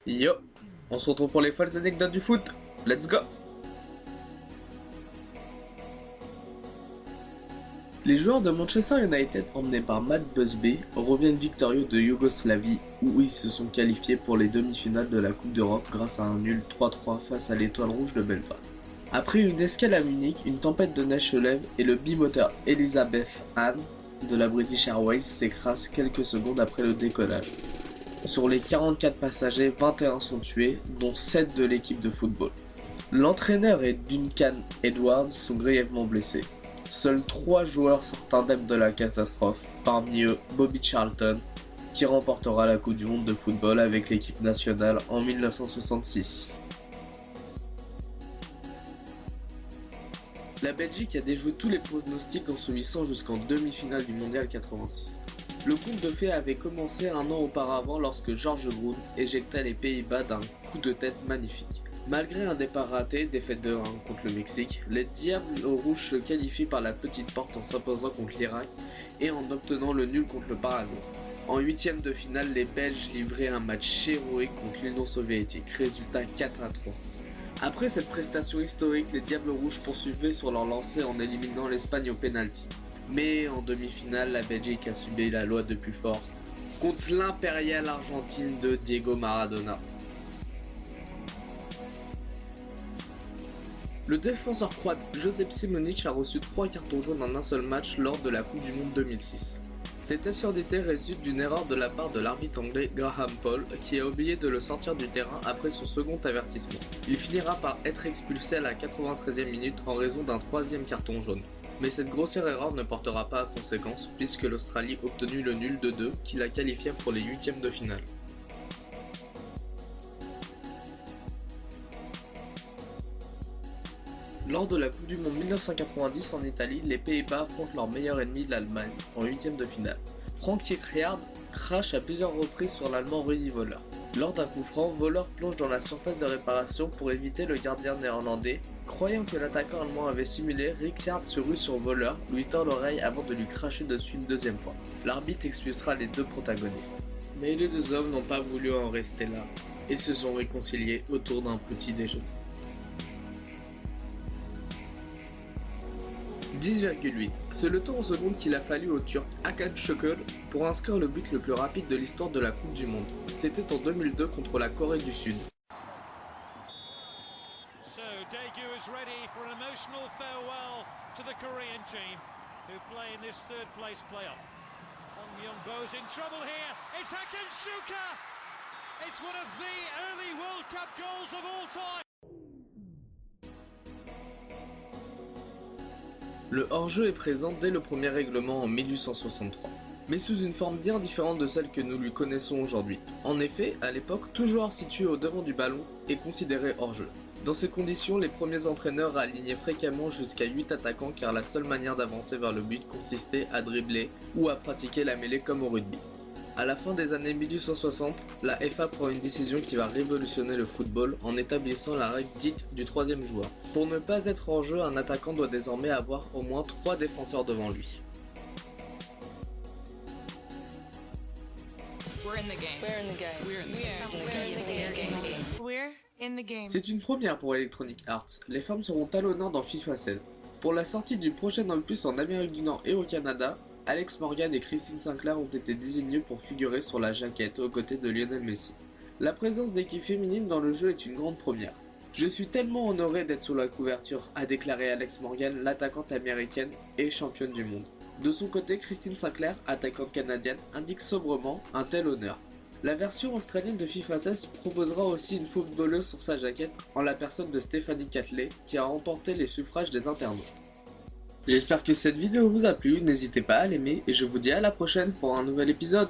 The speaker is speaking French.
Yo, on se retrouve pour les folles anecdotes du foot. Let's go. Les joueurs de Manchester United, emmenés par Matt Busby, reviennent victorieux de Yougoslavie où ils se sont qualifiés pour les demi-finales de la Coupe d'Europe grâce à un nul 3-3 face à l'Étoile Rouge de Belfast. Après une escale à Munich, une tempête de neige se lève et le bimoteur Elizabeth Ann de la British Airways s'écrase quelques secondes après le décollage. Sur les 44 passagers, 21 sont tués, dont 7 de l'équipe de football. L'entraîneur et Duncan Edwards sont grièvement blessés. Seuls 3 joueurs sortent indemnes de la catastrophe, parmi eux Bobby Charlton, qui remportera la Coupe du Monde de football avec l'équipe nationale en 1966. La Belgique a déjoué tous les pronostics en se hissant jusqu'en demi-finale du Mondial 86. Le conte de fées avait commencé un an auparavant lorsque George Groen éjecta les Pays-Bas d'un coup de tête magnifique. Malgré un départ raté, défaite de 1 contre le Mexique, les Diables Rouges se qualifient par la petite porte en s'imposant contre l'Irak et en obtenant le nul contre le Paraguay. En huitième de finale, les Belges livraient un match héroïque contre l'Union soviétique, résultat 4-3. Après cette prestation historique, les Diables Rouges poursuivaient sur leur lancée en éliminant l'Espagne au pénalty. Mais en demi-finale, la Belgique a subi la loi de plus fort contre l'impériale Argentine de Diego Maradona. Le défenseur croate Josep Simonic a reçu 3 cartons jaunes en un seul match lors de la Coupe du Monde 2006. Cette absurdité résulte d'une erreur de la part de l'arbitre anglais Graham Poll qui a oublié de le sortir du terrain après son second avertissement. Il finira par être expulsé à la 93e minute en raison d'un 3e carton jaune. Mais cette grossière erreur ne portera pas à conséquence puisque l'Australie obtenu le nul de 2 qui la qualifia pour les huitièmes de finale. Lors de la Coupe du Monde 1990 en Italie, les Pays-Bas affrontent leur meilleur ennemi, l'Allemagne, en huitième de finale. Frankie Rijkaard crache à plusieurs reprises sur l'Allemand Rudi Völler. Lors d'un coup franc, Völler plonge dans la surface de réparation pour éviter le gardien néerlandais. Croyant que l'attaquant allemand avait simulé, Rijkaard se rue sur Völler, lui tord l'oreille avant de lui cracher dessus une deuxième fois. L'arbitre expulsera les deux protagonistes. Mais les deux hommes n'ont pas voulu en rester là et se sont réconciliés autour d'un petit déjeuner. 10,8. C'est le temps en secondes qu'il a fallu au Turc Hakan Şükür pour inscrire le but le plus rapide de l'histoire de la Coupe du Monde. C'était en 2002 contre la Corée du Sud. So Daegu is ready for an emotional farewell to the Korean team who play in this third place playoff. Hong Myung-bo's in trouble here. It's Hakan Şükür. It's one of the early World Cup goals of all time. Le hors-jeu est présent dès le premier règlement en 1863, mais sous une forme bien différente de celle que nous lui connaissons aujourd'hui. En effet, à l'époque, tout joueur situé au devant du ballon est considéré hors-jeu. Dans ces conditions, les premiers entraîneurs alignaient fréquemment jusqu'à 8 attaquants car la seule manière d'avancer vers le but consistait à dribbler ou à pratiquer la mêlée comme au rugby. À la fin des années 1860, la FA prend une décision qui va révolutionner le football en établissant la règle dite du troisième joueur. Pour ne pas être hors jeu, un attaquant doit désormais avoir au moins 3 défenseurs devant lui. C'est une première pour Electronic Arts, les femmes seront talonnantes dans FIFA 16. Pour la sortie du prochain opus en Amérique du Nord et au Canada, Alex Morgan et Christine Sinclair ont été désignés pour figurer sur la jaquette aux côtés de Lionel Messi. La présence d'équipes féminines dans le jeu est une grande première. Je suis tellement honoré d'être sous la couverture, a déclaré Alex Morgan, l'attaquante américaine et championne du monde. De son côté, Christine Sinclair, attaquante canadienne, indique sobrement un tel honneur. La version australienne de FIFA 16 proposera aussi une footballeuse sur sa jaquette en la personne de Stephanie Catley qui a remporté les suffrages des internautes. J'espère que cette vidéo vous a plu, n'hésitez pas à l'aimer et je vous dis à la prochaine pour un nouvel épisode.